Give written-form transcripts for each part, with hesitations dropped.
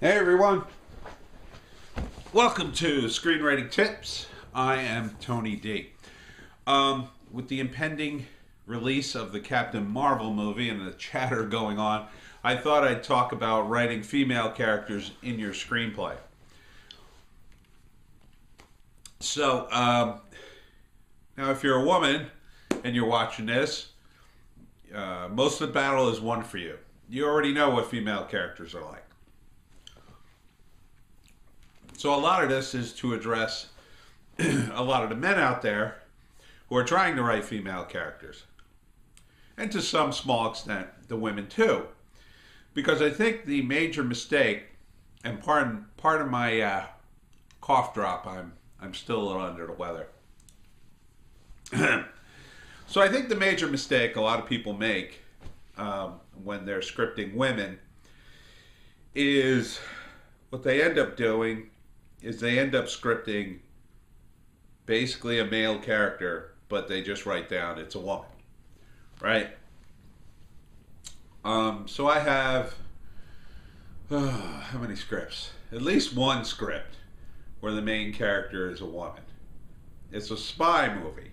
Hey everyone, welcome to Screenwriting Tips. I am Tony D. With the impending release of the Captain Marvel movie and the chatter going on, I thought I'd talk about writing female characters in your screenplay. So, now if you're a woman and you're watching this, most of the battle is won for you. You already know what female characters are like. So a lot of this is to address a lot of the men out there who are trying to write female characters. And to some small extent, the women too. Because I think the major mistake, and part of my cough drop, I'm still a little under the weather. So I think the major mistake a lot of people make when they're scripting women is what they end up doing is they end up scripting basically a male character, but they just write down it's a woman, right? So I have, how many scripts? At least one script where the main character is a woman. It's a spy movie,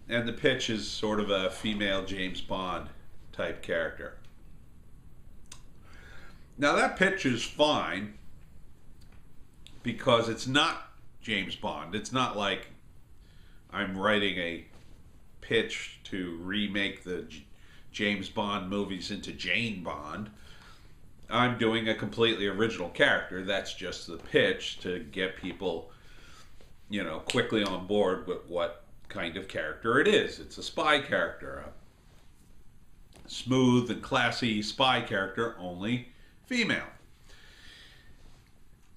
and the pitch is sort of a female James Bond type character. Now that pitch is fine, because it's not James Bond. It's not like I'm writing a pitch to remake the James Bond movies into Jane Bond. I'm doing a completely original character. That's just the pitch to get people, quickly on board with what kind of character it is. It's a spy character, a smooth and classy spy character, only female.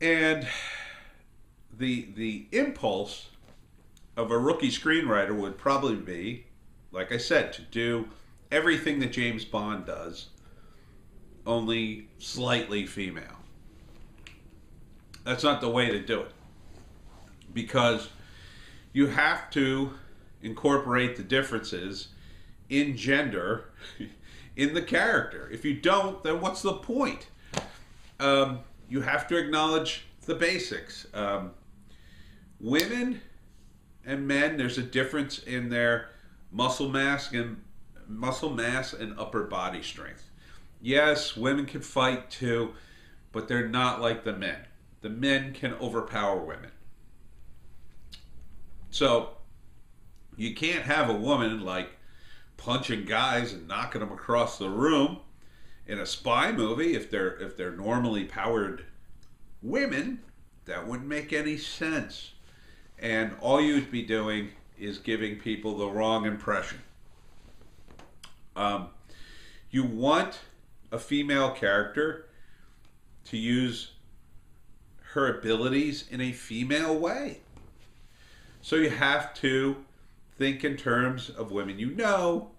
And the impulse of a rookie screenwriter would probably be, like I said, to do everything that James Bond does, only slightly female. That's not the way to do it. Because you have to incorporate the differences in gender in the character. If you don't, then what's the point? You have to acknowledge the basics. Women and men, there's a difference in their muscle mass and upper body strength. Yes, women can fight too, but they're not like the men. The men can overpower women. So you can't have a woman like punching guys and knocking them across the room in a spy movie. If they're normally powered women, that wouldn't make any sense. And all you'd be doing is giving people the wrong impression. You want a female character to use her abilities in a female way. So you have to think in terms of women you know.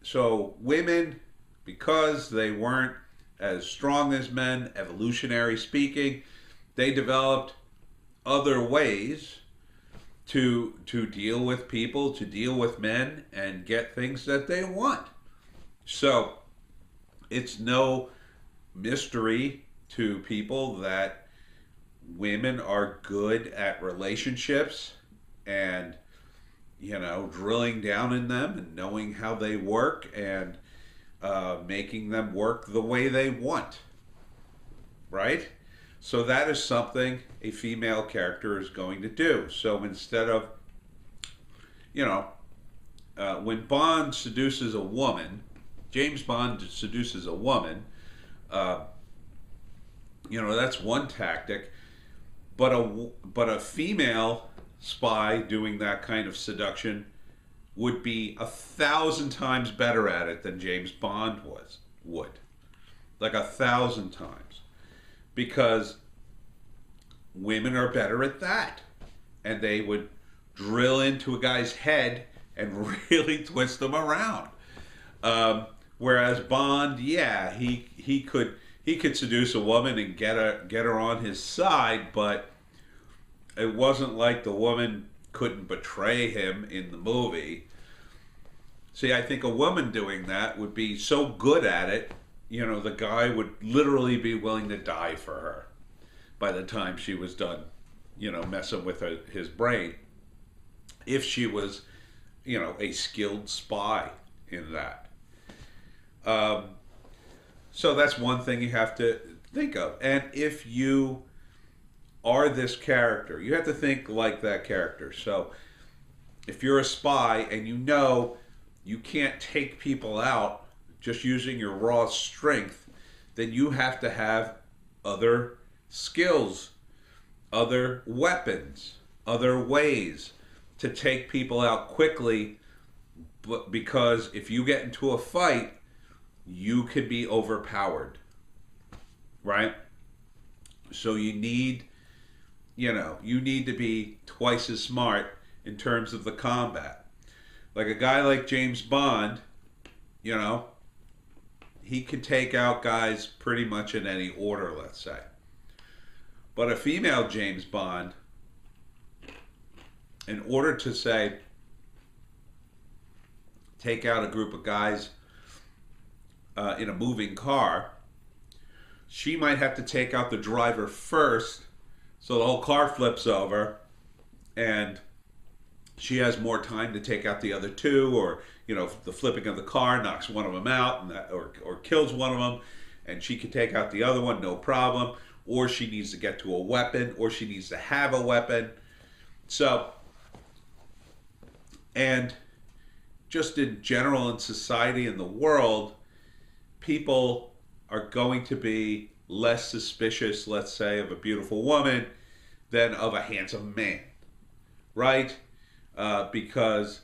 So women, because they weren't as strong as men, evolutionary speaking, they developed other ways to deal with people, to deal with men, and get things that they want. So it's no mystery to people that women are good at relationships and drilling down in them and knowing how they work and making them work the way they want, right? So that is something a female character is going to do. So instead of, when Bond seduces a woman, James Bond seduces a woman, that's one tactic, but a female spy doing that kind of seduction would be 1,000 times better at it than James Bond would. Like 1,000 times. Because women are better at that. And they would drill into a guy's head and really twist them around. Whereas Bond, yeah, he could seduce a woman and get her on his side, but it wasn't like the woman couldn't betray him in the movie. See, I think a woman doing that would be so good at it, the guy would literally be willing to die for her by the time she was done, messing with his brain, if she was, a skilled spy in that. So that's one thing you have to think of. And if you are this character, you have to think like that character. So if you're a spy and you can't take people out just using your raw strength, then you have to have other skills, other weapons, other ways to take people out quickly. But because if you get into a fight, you could be overpowered, right? So you need to be twice as smart in terms of the combat. Like a guy like James Bond, he could take out guys pretty much in any order, let's say. But a female James Bond, in order to, say, take out a group of guys in a moving car, she might have to take out the driver first, so the whole car flips over, and she has more time to take out the other two, or the flipping of the car knocks one of them out, or kills one of them, and she can take out the other one, no problem. Or she needs to get to a weapon, or she needs to have a weapon. So, and just in general in society and the world, people are going to be less suspicious, let's say, of a beautiful woman than of a handsome man, right? Because,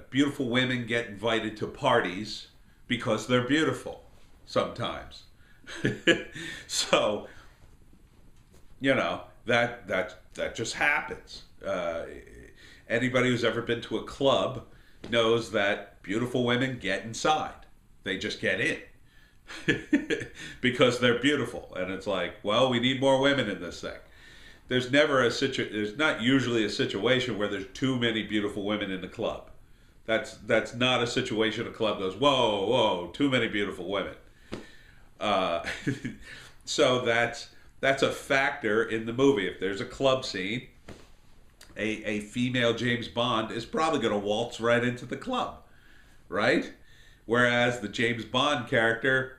beautiful women get invited to parties because they're beautiful sometimes. So, that just happens. Anybody who's ever been to a club knows that beautiful women get inside. They just get in because they're beautiful. And it's like, well, we need more women in this thing. There's not usually a situation where there's too many beautiful women in the club. That's not a situation a club goes, whoa, too many beautiful women. So that's a factor in the movie. If there's a club scene, a female James Bond is probably going to waltz right into the club, right? Whereas the James Bond character,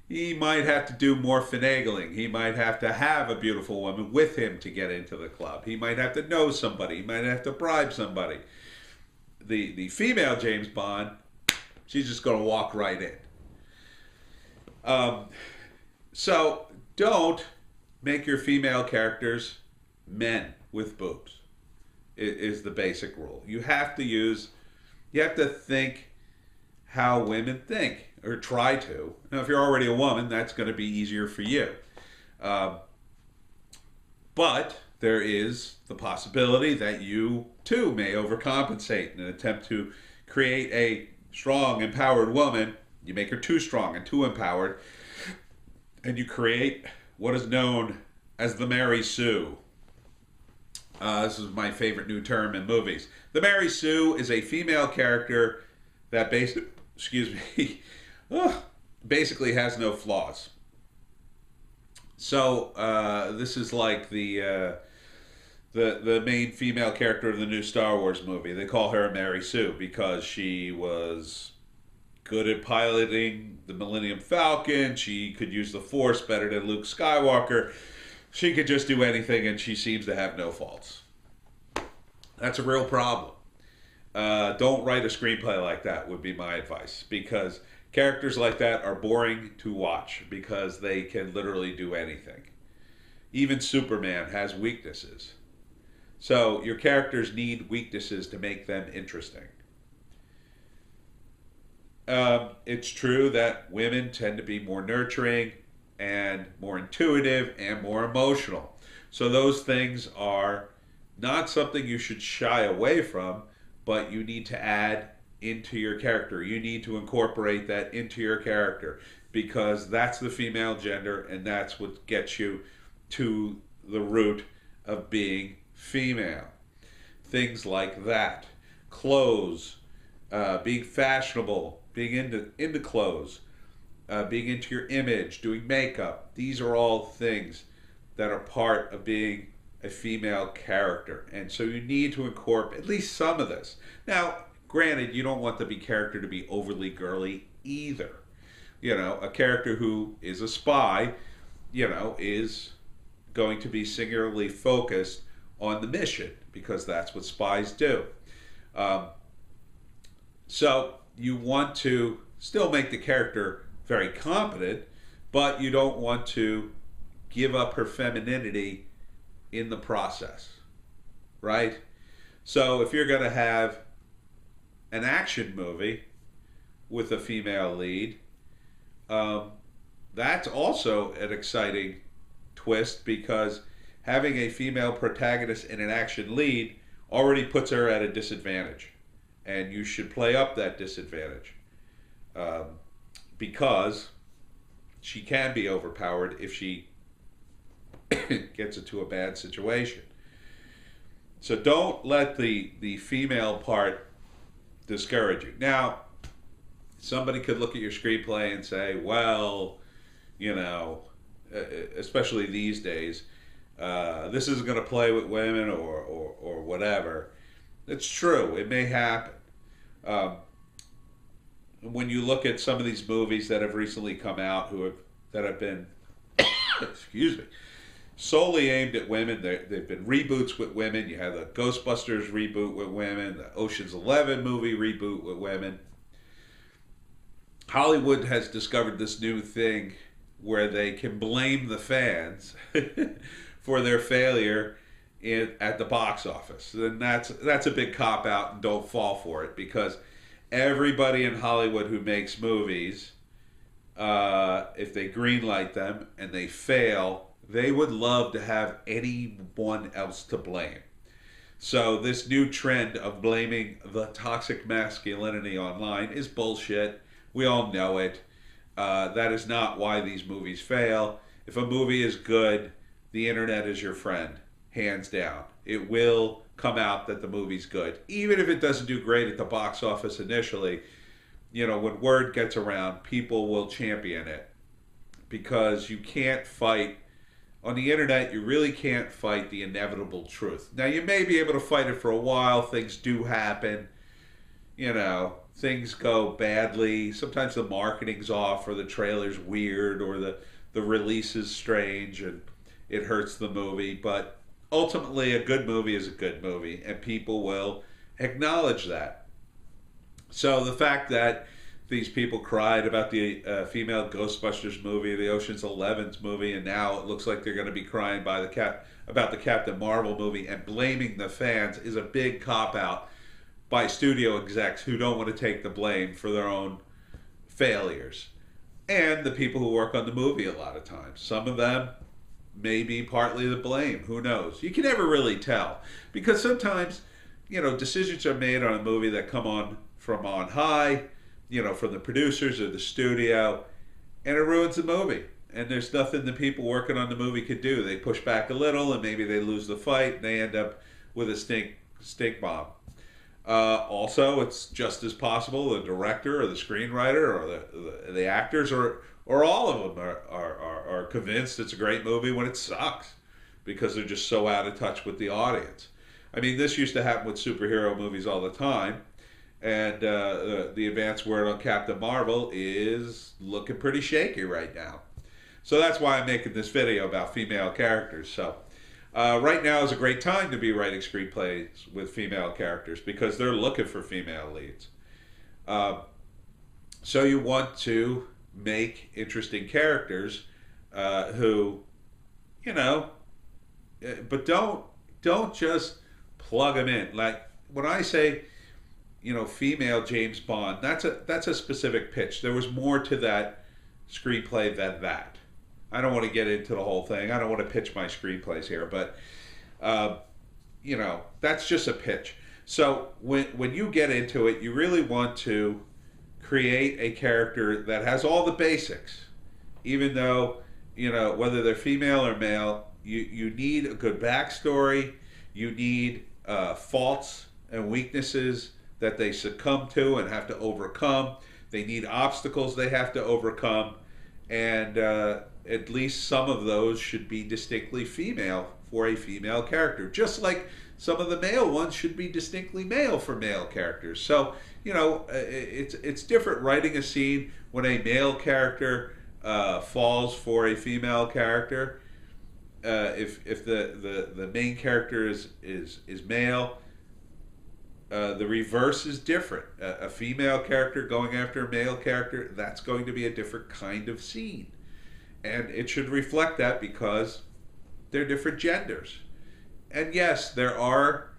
he might have to do more finagling. He might have to have a beautiful woman with him to get into the club. He might have to know somebody. He might have to bribe somebody. The female James Bond, she's just going to walk right in. So don't make your female characters men with boobs, is the basic rule. You have to think how women think, or try to. Now, if you're already a woman, that's going to be easier for you. But there is the possibility that you, too, may overcompensate in an attempt to create a strong, empowered woman. You make her too strong and too empowered, and you create what is known as the Mary Sue. This is my favorite new term in movies. The Mary Sue is a female character that basically has no flaws. So this is like the main female character of the new Star Wars movie. They call her Mary Sue because she was good at piloting the Millennium Falcon. She could use the Force better than Luke Skywalker. She could just do anything, and she seems to have no faults. That's a real problem. Don't write a screenplay like that, would be my advice, because characters like that are boring to watch because they can literally do anything. Even Superman has weaknesses. So your characters need weaknesses to make them interesting. It's true that women tend to be more nurturing and more intuitive and more emotional. So those things are not something you should shy away from, but you need to add into your character. You need to incorporate that into your character because that's the female gender and that's what gets you to the root of being female. Things like that. Clothes, being fashionable, being into clothes, being into your image, doing makeup. These are all things that are part of being a female character. And so you need to incorporate at least some of this. Now, granted, you don't want the character to be overly girly either. You know, a character who is a spy, you know, is going to be singularly focused on the mission because that's what spies do. So you want to still make the character very competent, but you don't want to give up her femininity in the process, right? So if you're going to have an action movie with a female lead, that's also an exciting twist because having a female protagonist in an action lead already puts her at a disadvantage. And you should play up that disadvantage because she can be overpowered if she gets into a bad situation. So don't let the female part discourage you. Now, somebody could look at your screenplay and say, well, you know, especially these days, this isn't going to play with women or whatever. It's true. It may happen. When you look at some of these movies that have recently come out that have been, excuse me, solely aimed at women, they've been reboots with women. You have the Ghostbusters reboot with women, the Ocean's 11 movie reboot with women. Hollywood has discovered this new thing where they can blame the fans for their failure at the box office. And that's a big cop-out, and don't fall for it, because everybody in Hollywood who makes movies, if they greenlight them and they fail, they would love to have anyone else to blame. So this new trend of blaming the toxic masculinity online is bullshit. We all know it. That is not why these movies fail. If a movie is good, the internet is your friend, hands down. It will come out that the movie's good. Even if it doesn't do great at the box office initially, you know, when word gets around, people will champion it. Because you can't fight, on the internet, you really can't fight the inevitable truth. Now, you may be able to fight it for a while. Things do happen. You know, things go badly. Sometimes the marketing's off, or the trailer's weird, or the release is strange, and it hurts the movie. But ultimately, a good movie is a good movie, and people will acknowledge that. So the fact that these people cried about the female Ghostbusters movie, the Ocean's 11's movie, and now it looks like they're going to be crying about the Captain Marvel movie and blaming the fans is a big cop-out by studio execs who don't want to take the blame for their own failures. And the people who work on the movie a lot of times. Some of them may be partly to blame. Who knows? You can never really tell. Because sometimes, you know, decisions are made on a movie that come on from on high, you know, from the producers or the studio, and it ruins the movie. And there's nothing the people working on the movie could do. They push back a little, and maybe they lose the fight, and they end up with a stink bomb. Also, it's just as possible the director or the screenwriter or the actors or all of them are convinced it's a great movie when it sucks because they're just so out of touch with the audience. I mean, this used to happen with superhero movies all the time, and the advance word on Captain Marvel is looking pretty shaky right now. So that's why I'm making this video about female characters. So right now is a great time to be writing screenplays with female characters because they're looking for female leads. So you want to make interesting characters who, you know, but don't just plug them in. Like when I say, you know, female James Bond, that's a specific pitch. There was more to that screenplay than that. I don't want to get into the whole thing. I don't want to pitch my screenplays here, but you know, that's just a pitch. So when you get into it, you really want to create a character that has all the basics, even though, you know, whether they're female or male, you need a good backstory. You need faults and weaknesses that they succumb to and have to overcome. They need obstacles they have to overcome, and at least some of those should be distinctly female for a female character, just like some of the male ones should be distinctly male for male characters. So, it's different writing a scene when a male character falls for a female character. If the main character is male, the reverse is different. A female character going after a male character, that's going to be a different kind of scene. And it should reflect that because they're different genders. And yes, there are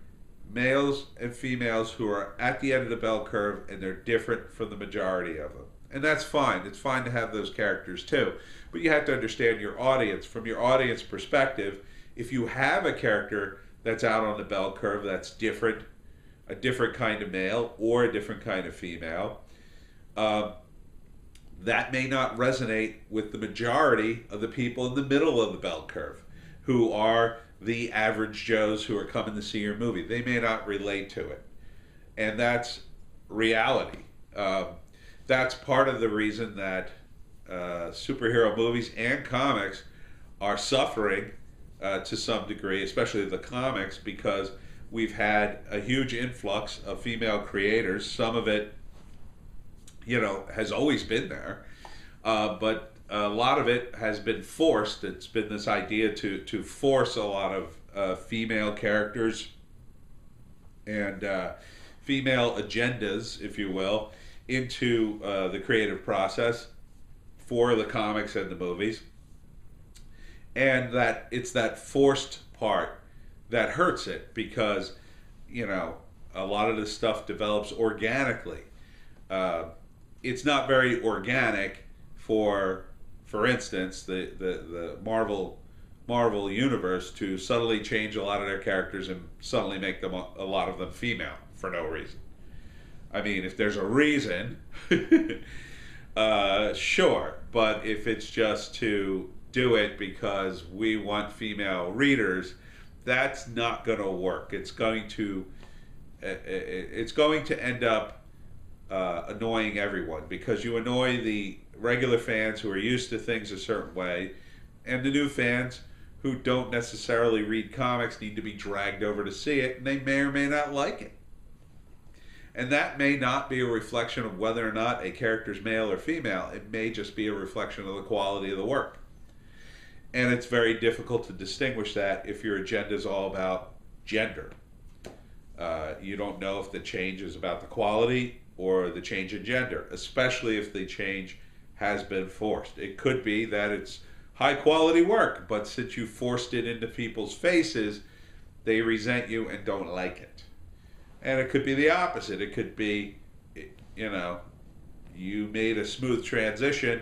males and females who are at the end of the bell curve, and they're different from the majority of them. And that's fine. It's fine to have those characters too. But you have to understand your audience. From your audience perspective, if you have a character that's out on the bell curve that's different, a different kind of male or a different kind of female, that may not resonate with the majority of the people in the middle of the bell curve, who are the average Joes who are coming to see your movie. They may not relate to it. And that's reality. That's part of the reason that superhero movies and comics are suffering to some degree, especially the comics, because we've had a huge influx of female creators. Some of it, has always been there, but a lot of it has been forced. It's been this idea to force a lot of female characters and female agendas, if you will, into the creative process for the comics and the movies. And that it's that forced part that hurts it, because, a lot of this stuff develops organically. It's not very organic for instance, the Marvel universe to subtly change a lot of their characters and suddenly make them a lot of them female for no reason. I mean, if there's a reason, sure. But if it's just to do it because we want female readers, that's not going to work. It's going to end up annoying everyone, because you annoy the regular fans who are used to things a certain way, and the new fans who don't necessarily read comics need to be dragged over to see it, and they may or may not like it. And that may not be a reflection of whether or not a character's male or female. It may just be a reflection of the quality of the work. And it's very difficult to distinguish that if your agenda is all about gender. You don't know if the change is about the quality or the change in gender, especially if the change has been forced. It could be that it's high quality work, but since you forced it into people's faces, they resent you and don't like it. And it could be the opposite. It could be, you made a smooth transition,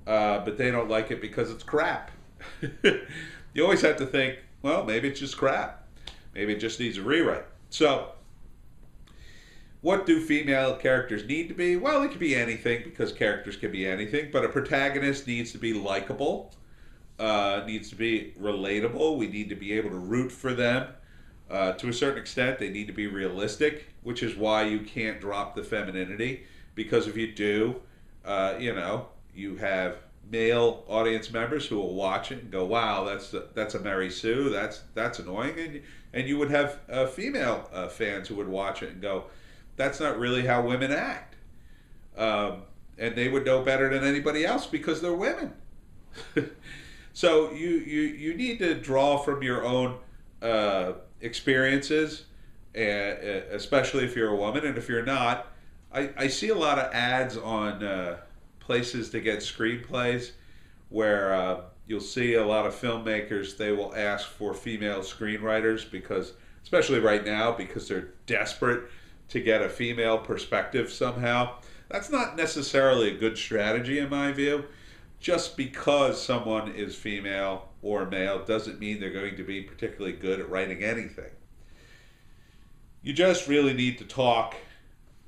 but they don't like it because it's crap. You always have to think, well, maybe it's just crap. Maybe it just needs a rewrite. So, what do female characters need to be? Well, it could be anything, because characters can be anything, but a protagonist needs to be likable, needs to be relatable. We need to be able to root for them. To a certain extent, they need to be realistic, which is why you can't drop the femininity, because if you do, you have male audience members who will watch it and go, "Wow, that's a Mary Sue. That's annoying," and you would have female fans who would watch it and go, "That's not really how women act," and they would know better than anybody else because they're women. So you need to draw from your own experiences, especially if you're a woman, and if you're not, I see a lot of ads on places to get screenplays where you'll see a lot of filmmakers, they will ask for female screenwriters, because, especially right now, because they're desperate to get a female perspective somehow. That's not necessarily a good strategy in my view. Just because someone is female or male doesn't mean they're going to be particularly good at writing anything. You just really need to talk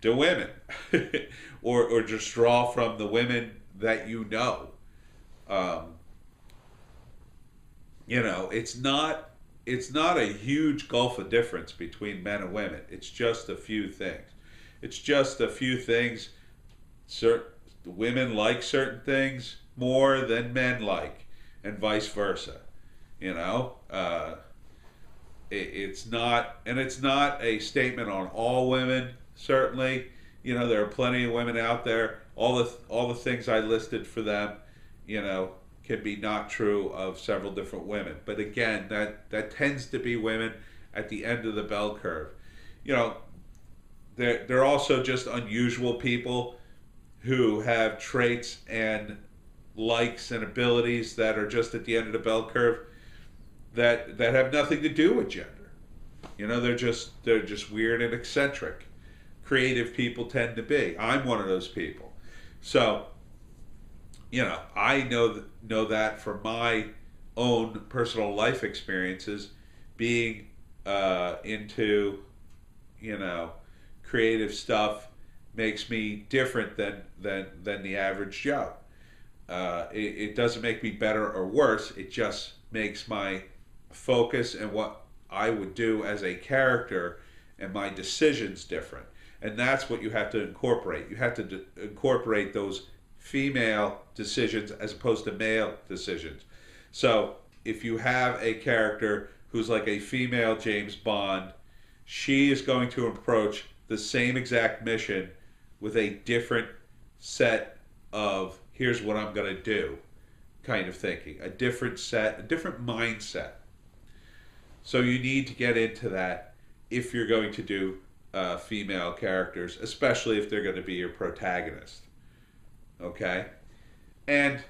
to women or just draw from the women that you know. It's not a huge gulf of difference between men and women. It's just a few things. It's just a few things certain women like certain things more than men like, and vice versa. You know, it's not a statement on all women. Certainly, you know, there are plenty of women out there. All the things I listed for them, you know, can be not true of several different women. But again, that tends to be women at the end of the bell curve. You know, they're also just unusual people who have traits and likes and abilities that are just at the end of the bell curve that have nothing to do with gender. You know, they're just weird and eccentric. Creative people tend to be. I'm one of those people. So, you know, I know that from my own personal life experiences, being into, you know, creative stuff makes me different than the average Joe. It doesn't make me better or worse. It just makes my focus and what I would do as a character and my decisions different. And that's what you have to incorporate. You have to incorporate those female decisions as opposed to male decisions. So if you have a character who's like a female James Bond, she is going to approach the same exact mission with a different set of here's what I'm going to do kind of thinking, a different set, a different mindset. So you need to get into that if you're going to do female characters, especially if they're going to be your protagonist. Okay? And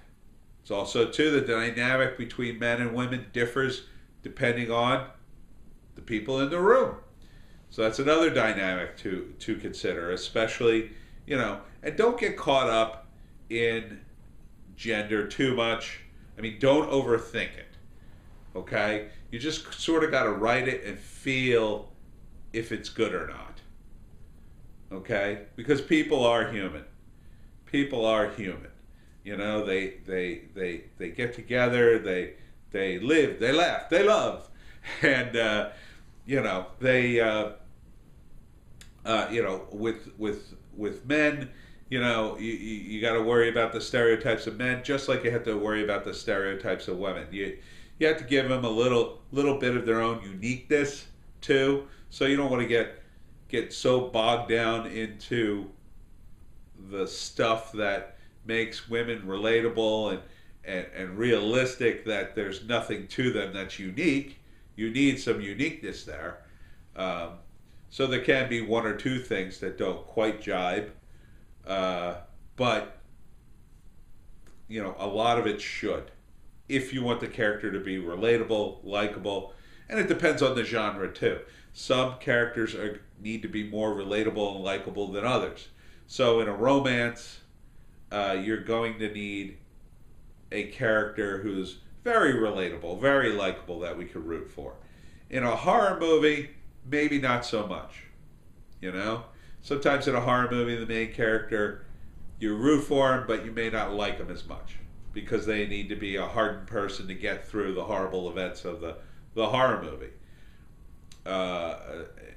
it's also, too, the dynamic between men and women differs depending on the people in the room. So that's another dynamic to consider, especially, you know, and don't get caught up in gender too much. I mean, don't overthink it. Okay? You just sort of got to write it and feel if it's good or not. Okay? Because people are human. People are human. You know, they get together, they live, they laugh, they love. And you know, they you know, with men, you know, you got to worry about the stereotypes of men just like you have to worry about the stereotypes of women. You have to give them a little bit of their own uniqueness too. So you don't want to get so bogged down into the stuff that makes women relatable and realistic that there's nothing to them that's unique. You need some uniqueness there. So there can be one or two things that don't quite jibe. But, you know, a lot of it should. If you want the character to be relatable, likable, and it depends on the genre too. Some characters need to be more relatable and likable than others. So in a romance, you're going to need a character who's very relatable, very likable that we could root for. In a horror movie, maybe not so much. You know? Sometimes in a horror movie, the main character, you root for him, but you may not like him as much because they need to be a hardened person to get through the horrible events of the horror movie.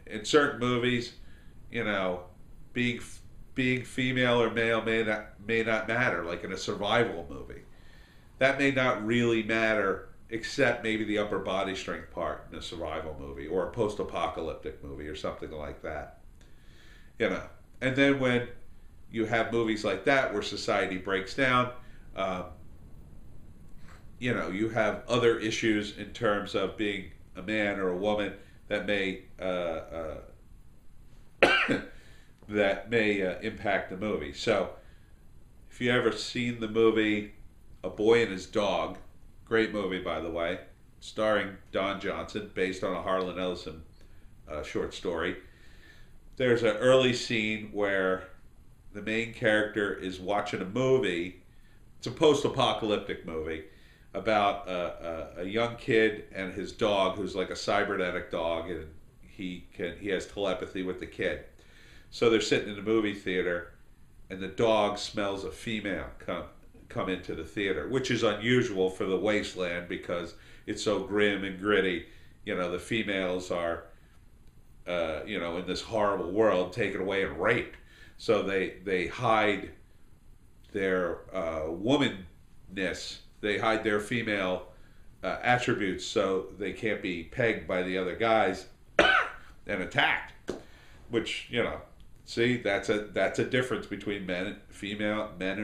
In certain movies, you know, being female or male may not matter, like in a survival movie. That may not really matter, except maybe the upper body strength part in a survival movie or a post-apocalyptic movie or something like that. You know, and then when you have movies like that where society breaks down, you know, you have other issues in terms of being a man or a woman that may impact the movie. So, if you ever seen the movie A Boy and His Dog, great movie by the way, starring Don Johnson, based on a Harlan Ellison short story. There's an early scene where the main character is watching a movie. It's a post-apocalyptic movie about a young kid and his dog, who's like a cybernetic dog, and he has telepathy with the kid. So they're sitting in the movie theater, and the dog smells a female come into the theater, which is unusual for the wasteland because it's so grim and gritty. You know, the females are, you know, in this horrible world, taken away and raped. So they hide womanness. They hide their female attributes so they can't be pegged by the other guys and attacked. Which, you know, see, that's a difference between men and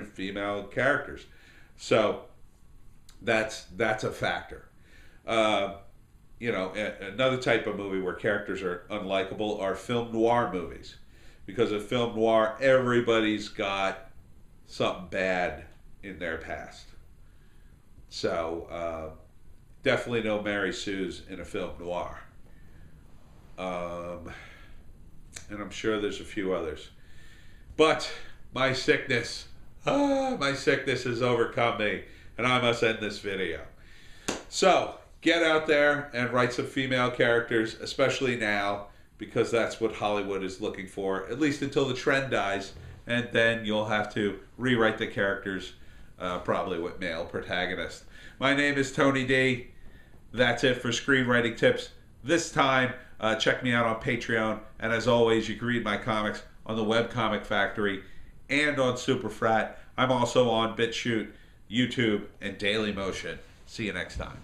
female characters. So that's a factor. You know, another type of movie where characters are unlikable are film noir movies. Because of film noir, everybody's got something bad in their past. So, definitely no Mary Sue's in a film noir. And I'm sure there's a few others. But my sickness has overcome me, and I must end this video. So, get out there and write some female characters, especially now, because that's what Hollywood is looking for, at least until the trend dies, and then you'll have to rewrite the characters, probably with male protagonists. My name is Tony D. That's it for Screenwriting Tips this time. Check me out on Patreon, and as always, you can read my comics on the Webcomic Factory and on Superfrat. I'm also on BitChute, YouTube, and Dailymotion. See you next time.